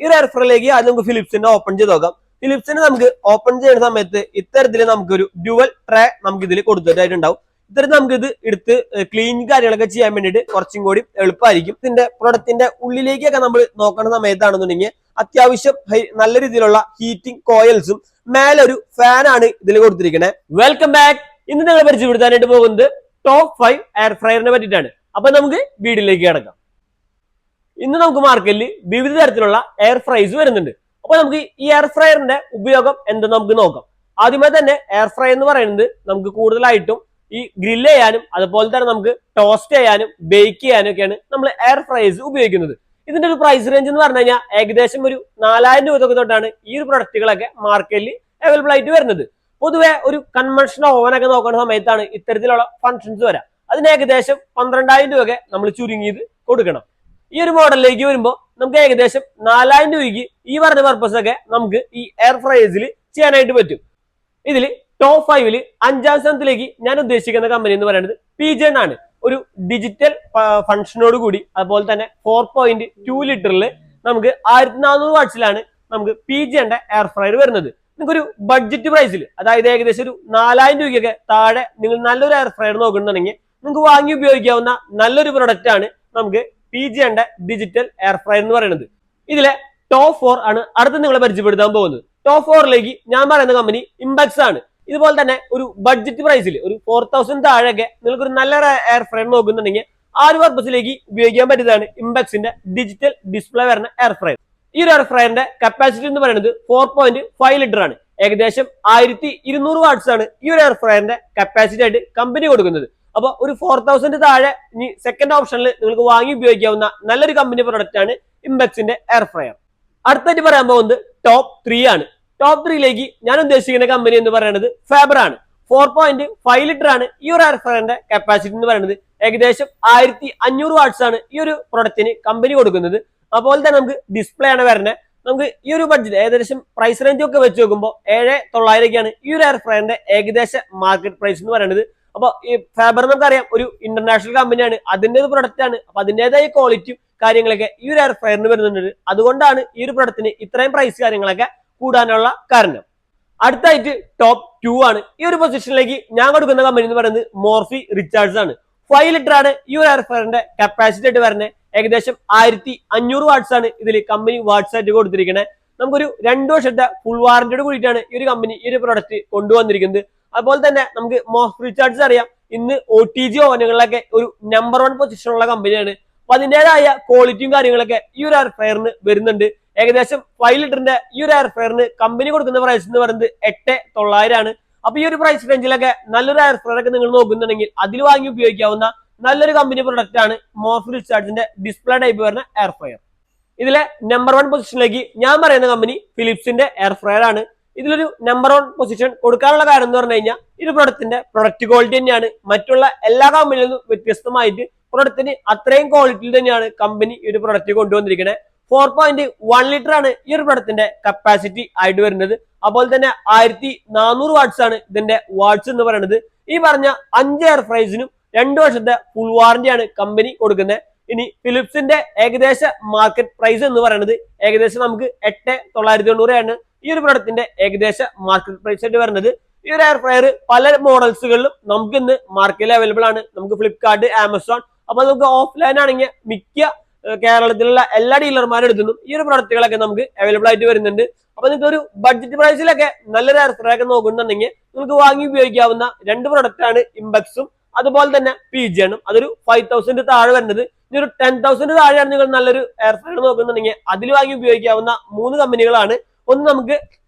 ഈ ഒരു എയർ ഫ്രയറിലേക്ക് ആദ്യം നമുക്ക് ഫിലിപ്സിന്റെ ഓപ്പൺ ചെയ്ത് നോക്കാം. ഫിലിപ്സിന് നമുക്ക് ഓപ്പൺ ചെയ്യുന്ന സമയത്ത് ഇത്തരത്തിൽ നമുക്കൊരു ഡ്യുവൽ ട്രേ നമുക്ക് ഇതിൽ കൊടുത്തിട്ടായിട്ടുണ്ടാവും. ഇത്തരത്തിൽ നമുക്ക് ഇത് എടുത്ത് ക്ലീൻ കാര്യങ്ങളൊക്കെ ചെയ്യാൻ വേണ്ടിയിട്ട് കുറച്ചും കൂടി എളുപ്പമായിരിക്കും. ഇതിന്റെ പ്രൊഡക്റ്റിന്റെ ഉള്ളിലേക്കൊക്കെ നമ്മൾ നോക്കുന്ന സമയത്താണെന്നുണ്ടെങ്കിൽ അത്യാവശ്യം നല്ല രീതിയിലുള്ള ഹീറ്റിംഗ് കോയിൽസും മേലെ ഒരു ഫാനാണ് ഇതിൽ കൊടുത്തിരിക്കുന്നത്. Welcome back. ഇന്ന് ഞങ്ങൾ പരിചയപ്പെടുത്താനായിട്ട് പോകുന്നത് ടോപ്പ് 5 എയർ ഫ്രയറിനെ പറ്റിയിട്ടാണ്. അപ്പൊ നമുക്ക് വീഡിയോയിലേക്ക് കിടക്കാം. ഇന്ന് നമുക്ക് മാർക്കറ്റിൽ വിവിധ തരത്തിലുള്ള എയർ ഫ്രൈസ് വരുന്നുണ്ട്. അപ്പൊ നമുക്ക് ഈ എയർ ഫ്രയറിന്റെ ഉപയോഗം എന്തെന്ന് നമുക്ക് നോക്കാം. ആദ്യമേ തന്നെ എയർ ഫ്രൈ എന്ന് പറയുന്നത് നമുക്ക് കൂടുതലായിട്ടും ഈ ഗ്രില്ല് ചെയ്യാനും അതുപോലെ തന്നെ നമുക്ക് ടോസ്റ്റ് ചെയ്യാനും ബേക്ക് ചെയ്യാനും ഒക്കെയാണ് നമ്മൾ എയർ ഫ്രൈസ് ഉപയോഗിക്കുന്നത്. ഇതിന്റെ ഒരു പ്രൈസ് റേഞ്ച് എന്ന് പറഞ്ഞു കഴിഞ്ഞാൽ ഏകദേശം ഒരു 4000 രൂപ തൊട്ടാണ് ഈ ഒരു പ്രൊഡക്റ്റുകളൊക്കെ മാർക്കറ്റിൽ അവൈലബിൾ ആയിട്ട് വരുന്നത്. പൊതുവെ ഒരു കൺവെൻഷൻ ഓവനൊക്കെ നോക്കുന്ന സമയത്താണ് ഇത്തരത്തിലുള്ള ഫംഗ്ഷൻസ് വരാം. അതിന് ഏകദേശം 12000 രൂപയൊക്കെ നമ്മൾ ചുരുങ്ങിയത് കൊടുക്കണം. ഈ ഒരു മോഡലിലേക്ക് വരുമ്പോൾ നമുക്ക് ഏകദേശം 4000 രൂപയ്ക്ക് ഈ പറഞ്ഞ പർപ്പസ് ഒക്കെ നമുക്ക് ഈ എയർ ഫ്രൈസിൽ ചെയ്യാനായിട്ട് പറ്റും. ഇതിൽ ടോപ്പ് 5 5ാം സ്ഥാനത്തിലേക്ക് ഞാൻ ഉദ്ദേശിക്കുന്ന കമ്പനി എന്ന് പറയുന്നത് പിജൻ ആണ്. ഒരു ഡിജിറ്റൽ ഫംഗ്ഷനോട് കൂടി അതുപോലെ തന്നെ 4.2 ലിറ്ററിൽ നമുക്ക് 1400 വാട്ട്സിലാണ് നമുക്ക് പിജന്റെ എയർ ഫ്രയർ വരുന്നത്. നിങ്ങൾക്കൊരു ബഡ്ജറ്റ് പ്രൈസിൽ അതായത് ഏകദേശം ഒരു 4000 രൂപയ്ക്കൊക്കെ താഴെ നിങ്ങൾ നല്ലൊരു എയർ ഫ്രയർ നോക്കുന്നുണ്ടെങ്കിൽ നിങ്ങൾക്ക് വാങ്ങി ഉപയോഗിക്കാവുന്ന നല്ലൊരു പ്രൊഡക്റ്റ് ആണ് നമുക്ക് പിജന്റെ ഡിജിറ്റൽ എയർ ഫ്രയർ എന്ന് പറയുന്നത്. ഇതിലെ ടോപ്പ് 4 ആണ് അടുത്ത് നിങ്ങളെ പരിചയപ്പെടുത്താൻ പോകുന്നത്. ടോപ്പ് 4ലേക്ക് ഞാൻ പറയുന്ന കമ്പനി ഇംബക്സ് ആണ്. ഇതുപോലെ തന്നെ ഒരു ബഡ്ജറ്റ് പ്രൈസിൽ ഒരു 4000 താഴെയൊക്കെ നിങ്ങൾക്കൊരു നല്ല എയർ ഫ്രയർ നോക്കുന്നുണ്ടെങ്കിൽ ആ ഒരു പർപ്പസിലേക്ക് ഉപയോഗിക്കാൻ പറ്റുന്നതാണ് ഇംബക്സിന്റെ ഡിജിറ്റൽ ഡിസ്പ്ലേ വരുന്ന എയർ ഫ്രയർ. ഈ ഒരു എയർ ഫ്രയറിന്റെ കപ്പാസിറ്റി എന്ന് പറയുന്നത് 4.5 ലിറ്റർ ആണ്. ഏകദേശം 1200 വാട്ട്സ് ആണ് ഈ ഒരു എയർ ഫ്രയറിന്റെ കപ്പാസിറ്റി ആയിട്ട് കമ്പനി കൊടുക്കുന്നത്. അപ്പൊ ഒരു 4000 താഴെ ഇനി സെക്കൻഡ് ഓപ്ഷനിൽ നിങ്ങൾക്ക് വാങ്ങി ഉപയോഗിക്കാവുന്ന നല്ലൊരു കമ്പനി പ്രൊഡക്റ്റ് ആണ് ഇംബക്സിന്റെ എയർ ഫ്രയർ. അടുത്തായിട്ട് പറയാൻ പോകുന്നത് ടോപ്പ് 3 ആണ്. ടോപ്പ് 3ലേക്ക് ഞാൻ ഉദ്ദേശിക്കുന്ന കമ്പനി എന്ന് പറയുന്നത് ഫാബർ ആണ്. 4.5 ലിറ്റർ ആണ് ഈ ഒരു എയർ ഫ്രയറിന്റെ കപ്പാസിറ്റി എന്ന് പറയുന്നത്. ഏകദേശം 1500 വാട്ട്സ് ആണ് ഈ ഒരു പ്രൊഡക്റ്റിന് കമ്പനി കൊടുക്കുന്നത്. അതുപോലെ തന്നെ നമുക്ക് ഡിസ്പ്ലേ ആണ് വരുന്നത്. നമുക്ക് ഈ ഒരു ബഡ്ജറ്റ് ഏകദേശം പ്രൈസ് റേഞ്ച് ഒക്കെ വെച്ച് നോക്കുമ്പോൾ 7900 ഈ ഒരു എയർ ഫ്രയറിന്റെ ഏകദേശ മാർക്കറ്റ് പ്രൈസ് എന്ന് പറയുന്നത്. അപ്പൊ ഈ ഫാബർ നമുക്കറിയാം ഒരു ഇന്റർനാഷണൽ കമ്പനിയാണ്, അതിന്റെ ഒരു പ്രൊഡക്റ്റ് ആണ്. അപ്പൊ അതിന്റേതായ ക്വാളിറ്റിയും കാര്യങ്ങളൊക്കെ ഈ ഒരു എയർ ഫ്രയറിന് വരുന്നുണ്ട്. അതുകൊണ്ടാണ് ഈ ഒരു പ്രൊഡക്റ്റിന് ഇത്രയും പ്രൈസ് കാര്യങ്ങളൊക്കെ കൂടാനുള്ള കാരണം. അടുത്തായിട്ട് ടോപ്പ് 2 ആണ്. ഈ ഒരു പൊസിഷനിലേക്ക് ഞാൻ കൊടുക്കുന്ന കമ്പനി എന്ന് പറയുന്നത് മോർഫി റിച്ചാർഡ്സ് ആണ്. 5 ലിറ്റർ ആണ് ഈ ഒരു എയർ ഫ്രയറിന്റെ കപ്പാസിറ്റി ആയിട്ട് വരുന്നത്. ഏകദേശം 1500 വാട്ട്സ് ആണ് ഇതിൽ കമ്പനി വാട്ട്സ് ആയിട്ട് കൊടുത്തിരിക്കുന്നത്. നമുക്കൊരു 2 വർഷത്തെ ഫുൾ വാറന്റിയോട് കൂടിയിട്ടാണ് ഈ ഒരു കമ്പനി ഈ ഒരു പ്രൊഡക്റ്റ് കൊണ്ടുവന്നിരിക്കുന്നത്. അതുപോലെ തന്നെ നമുക്ക് മോർഫി റിച്ചാർഡ്സ് അറിയാം ഇന്ന് OTG ഓവനുകളിലൊക്കെ ഒരു നമ്പർ 1 പൊസിഷനുള്ള കമ്പനിയാണ്. അപ്പൊ അതിൻ്റെതായ ക്വാളിറ്റിയും കാര്യങ്ങളൊക്കെ ഈ ഒരു എയർ ഫ്രയറിന് വരുന്നുണ്ട്. ഏകദേശം 5 ലിറ്ററിന്റെ ഈ ഒരു എയർ ഫ്രയറിന് കമ്പനി കൊടുക്കുന്ന പ്രൈസ് എന്ന് പറയുന്നത് 8900 ആണ്. അപ്പൊ ഈ ഒരു പ്രൈസ് റേഞ്ചിലൊക്കെ നല്ലൊരു എയർ ഫ്രയർ ഒക്കെ നിങ്ങൾ നോക്കുന്നുണ്ടെങ്കിൽ അതിൽ വാങ്ങി ഉപയോഗിക്കാവുന്ന നല്ലൊരു കമ്പനി പ്രൊഡക്റ്റ് ആണ് മോർഫി റിച്ചാർഡ്സിന്റെ ഡിസ്പ്ലേ ടൈപ്പ് വരുന്ന എയർ ഫ്രയർ. ഇതിലെ നമ്പർ 1 പൊസിഷനിലേക്ക് ഞാൻ പറയുന്ന കമ്പനി ഫിലിപ്സിന്റെ എയർ ഫ്രയർ ആണ്. ഇതിലൊരു നമ്പർ 1 പൊസിഷൻ കൊടുക്കാനുള്ള കാരണം എന്ന് പറഞ്ഞു കഴിഞ്ഞാൽ ഈ പ്രൊഡക്റ്റിന്റെ പ്രൊഡക്റ്റ് ക്വാളിറ്റി തന്നെയാണ്. മറ്റുള്ള എല്ലാ കമ്പനിയിൽ നിന്നും വ്യത്യസ്തമായിട്ട് പ്രൊഡക്റ്റിന് അത്രയും ക്വാളിറ്റിയിൽ തന്നെയാണ് കമ്പനി ഈ ഒരു പ്രൊഡക്റ്റ് കൊണ്ടുവന്നിരിക്കുന്നത്. 4.1 ലിറ്റർ ആണ് ഈ ഒരു പ്രൊഡക്റ്റിന്റെ കപ്പാസിറ്റി ആയിട്ട് വരുന്നത്. അതുപോലെ തന്നെ 1400 വാട്ട്സ് ആണ് ഇതിന്റെ വാട്ട്സ് എന്ന് പറയുന്നത്. ഈ പറഞ്ഞ 5 എയർ ഫ്രൈസിനും 2 വർഷത്തെ ഫുൾ വാറന്റിയാണ് കമ്പനി കൊടുക്കുന്നത്. ഇനി ഫിലിപ്സിന്റെ ഏകദേശ മാർക്കറ്റ് പ്രൈസ് എന്ന് പറയുന്നത് ഏകദേശം നമുക്ക് 8990 ആണ് ഈ ഒരു പ്രൊഡക്റ്റിന്റെ ഏകദേശ മാർക്കറ്റ് പ്രൈസ് ആയിട്ട് വരുന്നത്. ഈ ഒരു എയർ ഫ്രയർ പല മോഡൽസുകളിലും നമുക്ക് ഇന്ന് മാർക്കറ്റിൽ അവൈലബിൾ ആണ്. നമുക്ക് ഫ്ലിപ്കാർട്ട്, ആമസോൺ, അപ്പൊ നമുക്ക് ഓഫ്ലൈൻ ആണെങ്കിൽ മിക്ക കേരളത്തിലുള്ള എല്ലാ ഡീലർമാരുടെ അടുത്തുനിന്നും ഈ ഒരു പ്രൊഡക്റ്റുകളൊക്കെ നമുക്ക് അവൈലബിൾ ആയിട്ട് വരുന്നുണ്ട്. അപ്പൊ നിങ്ങൾക്ക് ഒരു ബഡ്ജറ്റ് പ്രൈസിലൊക്കെ നല്ലൊരു എയർ ഫ്രയർ ഒക്കെ നോക്കുന്നുണ്ടെങ്കിൽ നിങ്ങൾക്ക് വാങ്ങി ഉപയോഗിക്കാവുന്ന 2 പ്രൊഡക്റ്റ് ആണ് ഇംബക്സും അതുപോലെ തന്നെ പിജിയും. അതൊരു 5000 താഴെ വരുന്നത്. ഇനി ഒരു 10000 താഴെയാണ് നിങ്ങൾ നല്ലൊരു എയർ ഫ്രയർ നോക്കുന്നുണ്ടെങ്കിൽ അതിൽ വാങ്ങി ഉപയോഗിക്കാവുന്ന 3 കമ്പനികളാണ്. ഒന്ന് നമുക്ക്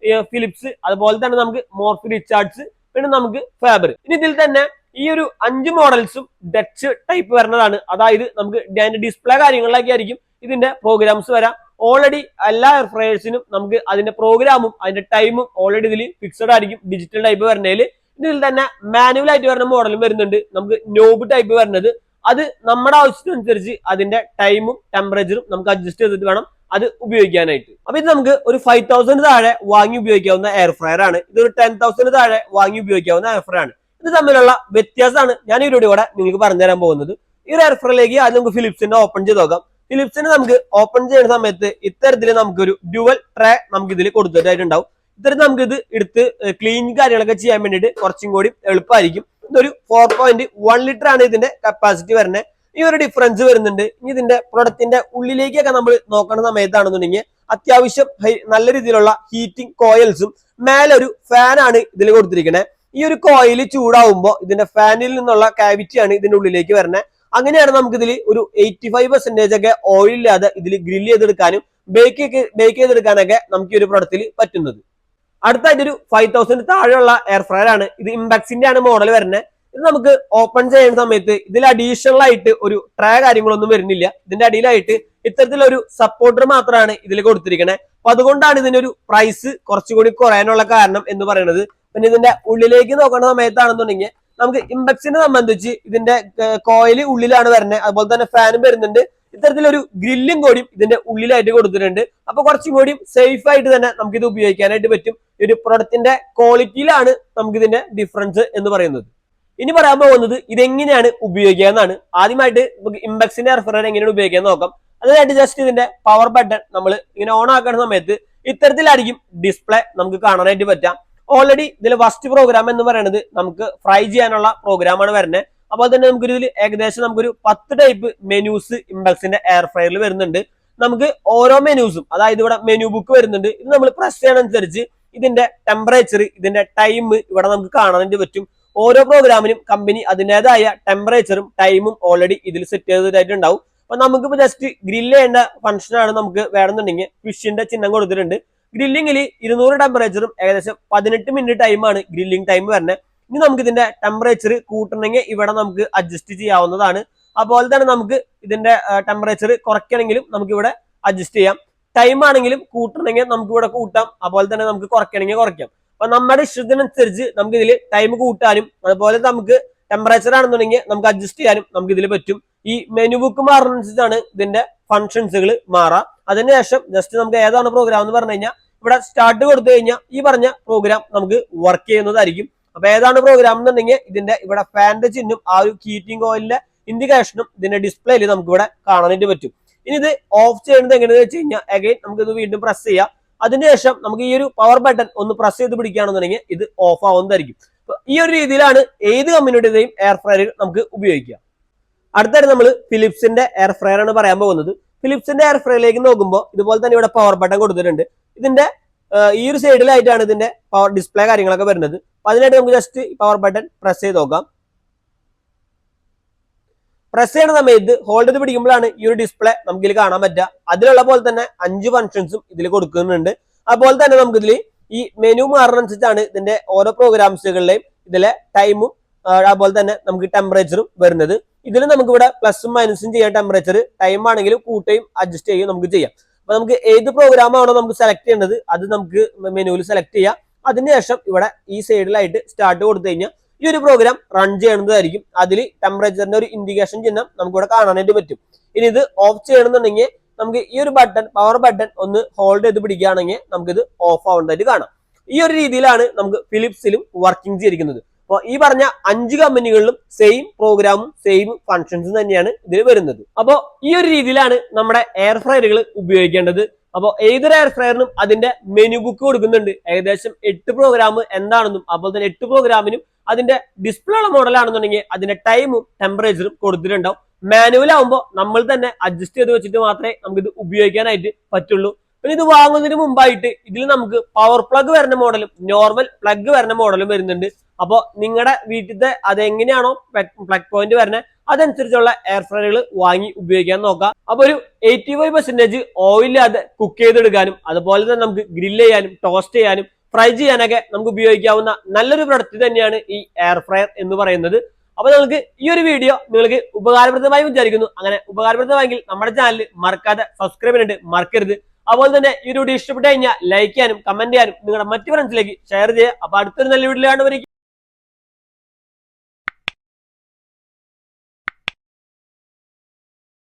ഫിലിപ്സ്, അതുപോലെ തന്നെ നമുക്ക് മോർഫി റിച്ചാർഡ്സ്, പിന്നെ നമുക്ക് ഫാബർ. ഇനി ഇതിൽ തന്നെ ഈ ഒരു 5 മോഡൽസും ഡച്ച് ടൈപ്പ് വരുന്നതാണ്. അതായത് നമുക്ക് ഡിസ്പ്ലേ കാര്യങ്ങളിലൊക്കെ ആയിരിക്കും ഇതിന്റെ പ്രോഗ്രാംസ് വരാം. ഓൾറെഡി എല്ലാ എയർ ഫ്രയേഴ്സിനും നമുക്ക് അതിന്റെ പ്രോഗ്രാമും അതിന്റെ ടൈമും ഓൾറെഡി ഇതിൽ ഫിക്സഡ് ആയിരിക്കും. ഡിജിറ്റൽ ടൈപ്പ് വരുന്നതിൽ ഇതിൽ തന്നെ മാനുവൽ ആയിട്ട് വരുന്ന മോഡലും വരുന്നുണ്ട്. നമുക്ക് നോബ് ടൈപ്പ് വരുന്നത് അത് നമ്മുടെ ആവശ്യത്തിനനുസരിച്ച് അതിന്റെ ടൈമും ടെമ്പറേച്ചറും നമുക്ക് അഡ്ജസ്റ്റ് ചെയ്തിട്ട് വേണം അത് ഉപയോഗിക്കാനായിട്ട്. അപ്പൊ ഇത് നമുക്ക് ഒരു 5000 താഴെ വാങ്ങി ഉപയോഗിക്കാവുന്ന എയർ ഫ്രയർ ആണ്. ഇതൊരു 10000 താഴെ വാങ്ങി ഉപയോഗിക്കാവുന്ന എയർ ഫ്രയർ ആണ്. ഇത് തമ്മിലുള്ള വ്യത്യാസമാണ് ഞാൻ ഈ വീഡിയോയുടെ നിങ്ങൾക്ക് പറഞ്ഞു തരാൻ പോകുന്നത്. ഈ ഒരു എയർ ഫ്രയറിലേക്ക് ആദ്യം നമുക്ക് ഫിലിപ്സിന്റെ ഓപ്പൺ ചെയ്ത് നോക്കാം. ഫിലിപ്സിന് നമുക്ക് ഓപ്പൺ ചെയ്യുന്ന സമയത്ത് ഇത്തരത്തിൽ നമുക്കൊരു ഡ്യുവൽ ട്രേ നമുക്ക് ഇതിൽ കൊടുത്തിട്ടായിട്ടുണ്ടാവും. ഇത്തരത്തിൽ നമുക്ക് ഇത് എടുത്ത് ക്ലീൻ കാര്യങ്ങളൊക്കെ ചെയ്യാൻ വേണ്ടിയിട്ട് കുറച്ചും കൂടി എളുപ്പമായിരിക്കും. ഇതൊരു 4.1 ലിറ്റർ ആണ് ഇതിന്റെ കപ്പാസിറ്റി വരുന്നത്. ഈ ഒരു ഡിഫറൻസ് വരുന്നുണ്ട്. ഇനി ഇതിന്റെ പ്രൊഡക്റ്റിന്റെ ഉള്ളിലേക്കൊക്കെ നമ്മൾ നോക്കുന്ന സമയത്താണെന്നുണ്ടെങ്കിൽ അത്യാവശ്യം നല്ല രീതിയിലുള്ള ഹീറ്റിംഗ് കോയിൽസും മേലെ ഒരു ഫാനാണ് ഇതിൽ കൊടുത്തിരിക്കുന്നത്. ഈ ഒരു കോയിൽ ചൂടാവുമ്പോൾ ഇതിന്റെ ഫാനിൽ നിന്നുള്ള കാവിറ്റിയാണ് ഇതിന്റെ ഉള്ളിലേക്ക് വരുന്നത്. അങ്ങനെയാണ് നമുക്ക് ഇതിൽ ഒരു 85% ഒക്കെ ഓയിൽ ഇല്ലാതെ ഇതിൽ ഗ്രില്ല് ചെയ്തെടുക്കാനും ബേക്ക് ചെയ്തെടുക്കാനൊക്കെ നമുക്ക് ഈ ഒരു പ്രൊഡക്റ്റിൽ പറ്റുന്നത്. അടുത്തായിട്ട് ഒരു 5000 താഴെയുള്ള എയർ ഫ്രയർ ആണ്. ഇത് ഇംബാക്സിന്റെ ആണ് മോഡൽ വരുന്നത്. ഇത് നമുക്ക് ഓപ്പൺ ചെയ്യുന്ന സമയത്ത് ഇതിൽ അഡീഷണൽ ആയിട്ട് ഒരു ട്രേ കാര്യങ്ങളൊന്നും വരുന്നില്ല. ഇതിന്റെ അടിയിലായിട്ട് ഇത്തരത്തിലൊരു സപ്പോർട്ടർ മാത്രമാണ് ഇതിൽ കൊടുത്തിരിക്കുന്നത്. അപ്പൊ അതുകൊണ്ടാണ് ഇതിനൊരു പ്രൈസ് കുറച്ചുകൂടി കുറയാനുള്ള കാരണം എന്ന് പറയുന്നത്. പിന്നെ ഇതിന്റെ ഉള്ളിലേക്ക് നോക്കുന്ന സമയത്താണെന്നുണ്ടെങ്കിൽ നമുക്ക് ഇംബക്സിനെ സംബന്ധിച്ച് ഇതിന്റെ കോയില് ഉള്ളിലാണ് വരുന്നത്. അതുപോലെ തന്നെ ഫാനും വരുന്നുണ്ട്. ഇത്തരത്തിലൊരു ഗ്രില്ലും കൂടിയും ഇതിന്റെ ഉള്ളിലായിട്ട് കൊടുത്തിട്ടുണ്ട്. അപ്പൊ കുറച്ചും കൂടിയും സേഫ് ആയിട്ട് തന്നെ നമുക്ക് ഇത് ഉപയോഗിക്കാനായിട്ട് പറ്റും. ഒരു പ്രൊഡക്റ്റിന്റെ ക്വാളിറ്റിയിലാണ് നമുക്ക് ഇതിന്റെ ഡിഫറൻസ് എന്ന് പറയുന്നത്. ഇനി പറയാൻ പോകുന്നത് ഇതെങ്ങനെയാണ് ഉപയോഗിക്കുക എന്നാണ്. ആദ്യമായിട്ട് നമുക്ക് ഇംബക്സിന്റെ എയർ ഫ്രയർ എങ്ങനെയാണ് ഉപയോഗിക്കാൻ നോക്കാം. അതിനായിട്ട് ജസ്റ്റ് ഇതിന്റെ പവർ ബട്ടൺ നമ്മൾ ഇങ്ങനെ ഓൺ ആക്കുന്ന സമയത്ത് ഇത്തരത്തിലായിരിക്കും ഡിസ്പ്ലേ നമുക്ക് കാണാനായിട്ട് പറ്റാം. ഓൾറെഡി ഇതിൽ ഫസ്റ്റ് പ്രോഗ്രാം എന്ന് പറയുന്നത് നമുക്ക് ഫ്രൈ ചെയ്യാനുള്ള പ്രോഗ്രാമാണ് വരുന്നത്. അപ്പോൾ തന്നെ നമുക്കൊരു ഇതിൽ ഏകദേശം നമുക്കൊരു 10 ടൈപ്പ് മെനൂസ് ഇംബക്സിന്റെ എയർ ഫ്രയറിൽ വരുന്നുണ്ട്. നമുക്ക് ഓരോ മെനൂസും, അതായത് ഇവിടെ മെനു ബുക്ക് വരുന്നുണ്ട്. ഇത് നമ്മൾ പ്രസ് ചെയ്യണനുസരിച്ച് ഇതിന്റെ ടെമ്പറേച്ചർ, ഇതിന്റെ ടൈം ഇവിടെ നമുക്ക് കാണാനായിട്ട് പറ്റും. ഓരോ പ്രോഗ്രാമിനും കമ്പനി അതിൻ്റെതായ ടെമ്പറേച്ചറും ടൈമും ഓൾറെഡി ഇതിൽ സെറ്റ് ചെയ്തതായിട്ടുണ്ടാവും. അപ്പൊ നമുക്കിപ്പോ ജസ്റ്റ് ഗ്രില്ല് ചെയ്യേണ്ട ഫംഗ്ഷനാണ് നമുക്ക് വേണമെന്നുണ്ടെങ്കിൽ ഫിഷിന്റെ ചിഹ്നം കൊടുത്തിട്ടുണ്ട്. ഗ്രില്ലിങ്ങിൽ 200 ടെമ്പറേച്ചറും ഏകദേശം 18 മിനിറ്റ് ടൈമാണ് ഗ്രില്ലിംഗ് ടൈം വരുന്നത്. ഇനി നമുക്ക് ഇതിന്റെ ടെമ്പറേച്ചർ കൂട്ടണമെങ്കിൽ ഇവിടെ നമുക്ക് അഡ്ജസ്റ്റ് ചെയ്യാവുന്നതാണ്. അതുപോലെ തന്നെ നമുക്ക് ഇതിന്റെ ടെമ്പറേച്ചർ കുറയ്ക്കണമെങ്കിലും നമുക്ക് ഇവിടെ അഡ്ജസ്റ്റ് ചെയ്യാം. ടൈം ആണെങ്കിലും കൂട്ടണമെങ്കിൽ നമുക്ക് ഇവിടെ കൂട്ടാം. അതുപോലെ തന്നെ നമുക്ക് കുറയ്ക്കണമെങ്കിൽ കുറയ്ക്കാം. അപ്പൊ നമ്മുടെ ഇഷ്ടത്തിനനുസരിച്ച് നമുക്ക് ഇതിൽ ടൈം കൂട്ടാനും അതുപോലെ നമുക്ക് ടെമ്പറേച്ചർ ആണെന്നുണ്ടെങ്കിൽ നമുക്ക് അഡ്ജസ്റ്റ് ചെയ്യാനും നമുക്ക് ഇതിൽ പറ്റും. ഈ മെനു ബുക്ക് മാറുന്നതനുസരിച്ചാണ് ഇതിന്റെ ഫംഗ്ഷൻസുകൾ മാറാം. അതിനുശേഷം ജസ്റ്റ് നമുക്ക് ഏതാണ് പ്രോഗ്രാം എന്ന് പറഞ്ഞു കഴിഞ്ഞാൽ ഇവിടെ സ്റ്റാർട്ട് കൊടുത്തു കഴിഞ്ഞാൽ ഈ പറഞ്ഞ പ്രോഗ്രാം നമുക്ക് വർക്ക് ചെയ്യുന്നതായിരിക്കും. അപ്പൊ ഏതാണ് പ്രോഗ്രാം എന്നുണ്ടെങ്കിൽ ഇതിന്റെ ഇവിടെ ഫാന്റെ ചിഹ്നം ആ ഒരു ഹീറ്റിംഗ് ഓയിലിന്റെ ഇൻഡിക്കേഷനും ഇതിന്റെ ഡിസ്പ്ലേയിൽ നമുക്ക് ഇവിടെ കാണാനായിട്ട് പറ്റും. ഇനി ഇത് ഓഫ് ചെയ്യുന്നത് എങ്ങനെയാണെന്ന് വെച്ച് കഴിഞ്ഞാൽ അഗൈൻ നമുക്ക് ഇത് വീണ്ടും പ്രസ് ചെയ്യാം. അതിനുശേഷം നമുക്ക് ഈ ഒരു പവർ ബട്ടൺ ഒന്ന് പ്രസ് ചെയ്ത് പിടിക്കുകയാണെന്നുണ്ടെങ്കിൽ ഇത് ഓഫ് ആവുന്നതായിരിക്കും. ഈ ഒരു രീതിയിലാണ് ഏത് കമ്പനിയുടെയും എയർ ഫ്രയർ നമുക്ക് ഉപയോഗിക്കുക. അടുത്തായിട്ട് നമ്മൾ ഫിലിപ്സിന്റെ എയർ ഫ്രയർ ആണ് പറയാൻ പോകുന്നത്. ഫിലിപ്സിന്റെ എയർ ഫ്രയറിലേക്ക് നോക്കുമ്പോൾ ഇതുപോലെ തന്നെ ഇവിടെ പവർ ബട്ടൺ കൊടുത്തിട്ടുണ്ട്. ഇതിന്റെ ഈ ഒരു സൈഡിലായിട്ടാണ് ഇതിന്റെ പവർ ഡിസ്പ്ലേ കാര്യങ്ങളൊക്കെ വരുന്നത്. അപ്പൊ അതിനായിട്ട് നമുക്ക് ജസ്റ്റ് പവർ ബട്ടൺ പ്രസ് ചെയ്ത് നോക്കാം. പ്രസ് ചെയ്യുന്ന സമയത്ത് ഹോൾഡ് ചെയ്ത് പിടിക്കുമ്പോഴാണ് ഈ ഒരു ഡിസ്പ്ലേ നമുക്ക് ഇതിൽ കാണാൻ പറ്റുക. അതിലുള്ള പോലെ തന്നെ 5 ഫംഗ്ഷൻസും ഇതിൽ കൊടുക്കുന്നുണ്ട്. അതുപോലെ തന്നെ നമുക്ക് ഇതിൽ ഈ മെനു മാറുന്നതനുസരിച്ചാണ് ഇതിന്റെ ഓരോ പ്രോഗ്രാംസുകളുടെയും ഇതിലെ ടൈമും അതുപോലെ തന്നെ നമുക്ക് ടെമ്പറേച്ചറും വരുന്നത്. ഇതിൽ നമുക്ക് ഇവിടെ പ്ലസും മൈനസും ചെയ്യാം. ടെമ്പറേച്ചർ ടൈം ആണെങ്കിലും കൂട്ടുകയും അഡ്ജസ്റ്റ് ചെയ്യുകയും നമുക്ക് ചെയ്യാം. അപ്പൊ നമുക്ക് ഏത് പ്രോഗ്രാം ആണോ നമുക്ക് സെലക്ട് ചെയ്യേണ്ടത് അത് നമുക്ക് മെനുവിൽ സെലക്ട് ചെയ്യാം. അതിനുശേഷം ഇവിടെ ഈ സൈഡിലായിട്ട് സ്റ്റാർട്ട് കൊടുത്തു കഴിഞ്ഞാൽ ഈ ഒരു പ്രോഗ്രാം റൺ ചെയ്യണതായിരിക്കും. അതിൽ ടെമ്പറേച്ചറിന്റെ ഒരു ഇൻഡിക്കേഷൻ ചിഹ്നം നമുക്ക് ഇവിടെ കാണാനായിട്ട് പറ്റും. ഇനി ഇത് ഓഫ് ചെയ്യണമെന്നുണ്ടെങ്കിൽ നമുക്ക് ഈ ഒരു ബട്ടൺ പവർ ബട്ടൺ ഒന്ന് ഹോൾഡ് ചെയ്ത് പിടിക്കുകയാണെങ്കിൽ നമുക്കിത് ഓഫ് ആവുന്നതായിട്ട് കാണാം. ഈ ഒരു രീതിയിലാണ് നമുക്ക് ഫിലിപ്സിലും വർക്കിംഗ് ചെയ്തിരിക്കുന്നത്. അപ്പോൾ ഈ പറഞ്ഞ 5 കമ്പനികളിലും സെയിം പ്രോഗ്രാമും സെയിം ഫംഗ്ഷൻസും തന്നെയാണ് ഇതിൽ വരുന്നത്. അപ്പോൾ ഈ ഒരു രീതിയിലാണ് നമ്മുടെ എയർ ഫ്രയറുകൾ ഉപയോഗിക്കേണ്ടത്. അപ്പോൾ ഏതൊരു എയർ ഫ്രയറിനും അതിന്റെ മെനു ബുക്ക് കൊടുക്കുന്നുണ്ട്. ഏകദേശം 8 പ്രോഗ്രാം എന്താണെന്നും അതുപോലെ തന്നെ 8 പ്രോഗ്രാമിനും അതിന്റെ ഡിസ്പ്ലേ ഉള്ള മോഡലാണെന്നുണ്ടെങ്കിൽ അതിന്റെ ടൈമും ടെമ്പറേച്ചറും കൊടുത്തിട്ടുണ്ടാവും. മാനുവൽ ആകുമ്പോൾ നമ്മൾ തന്നെ അഡ്ജസ്റ്റ് ചെയ്ത് വെച്ചിട്ട് മാത്രമേ നമുക്ക് ഇത് ഉപയോഗിക്കാനായിട്ട് പറ്റുള്ളൂ. പിന്നെ ഇത് വാങ്ങുന്നതിന് മുമ്പായിട്ട് ഇതിൽ നമുക്ക് പവർ പ്ലഗ് വരുന്ന മോഡലും നോർമൽ പ്ലഗ് വരുന്ന മോഡലും വരുന്നുണ്ട്. അപ്പോൾ നിങ്ങളുടെ വീട്ടിലത്തെ അതെങ്ങനെയാണോ പ്ലഗ് പോയിന്റ് വരുന്നത് അതനുസരിച്ചുള്ള എയർ ഫ്രയറുകൾ വാങ്ങി ഉപയോഗിക്കാൻ നോക്കാം. അപ്പൊ ഒരു 85% ഓയിലില്ലാതെ കുക്ക് ചെയ്തെടുക്കാനും അതുപോലെ തന്നെ നമുക്ക് ഗ്രില്ല് ചെയ്യാനും ടോസ്റ്റ് ചെയ്യാനും ഫ്രൈ ചെയ്യാനൊക്കെ നമുക്ക് ഉപയോഗിക്കാവുന്ന നല്ലൊരു പ്രൊഡക്റ്റ് തന്നെയാണ് ഈ എയർ ഫ്രയർ എന്ന് പറയുന്നത്. അപ്പൊ നിങ്ങൾക്ക് ഈ ഒരു വീഡിയോ നിങ്ങൾക്ക് ഉപകാരപ്രദമായി വിചാരിക്കുന്നു. അങ്ങനെ ഉപകാരപ്രദമായെങ്കിൽ നമ്മുടെ ചാനൽ മറക്കാതെ സബ്സ്ക്രൈബ് ചെയ്യാനായിട്ട് മറക്കരുത്. അതുപോലെ തന്നെ ഈ വീഡിയോ ഇഷ്ടപ്പെട്ട് കഴിഞ്ഞാൽ ലൈക്ക് ചെയ്യാനും കമന്റ് ചെയ്യാനും നിങ്ങളുടെ മറ്റു ഫ്രണ്ട്സിലേക്ക് ഷെയർ ചെയ്യുക. അപ്പൊ അടുത്തൊരു നല്ല വീഡിയോ കാണുന്നവരേക്കും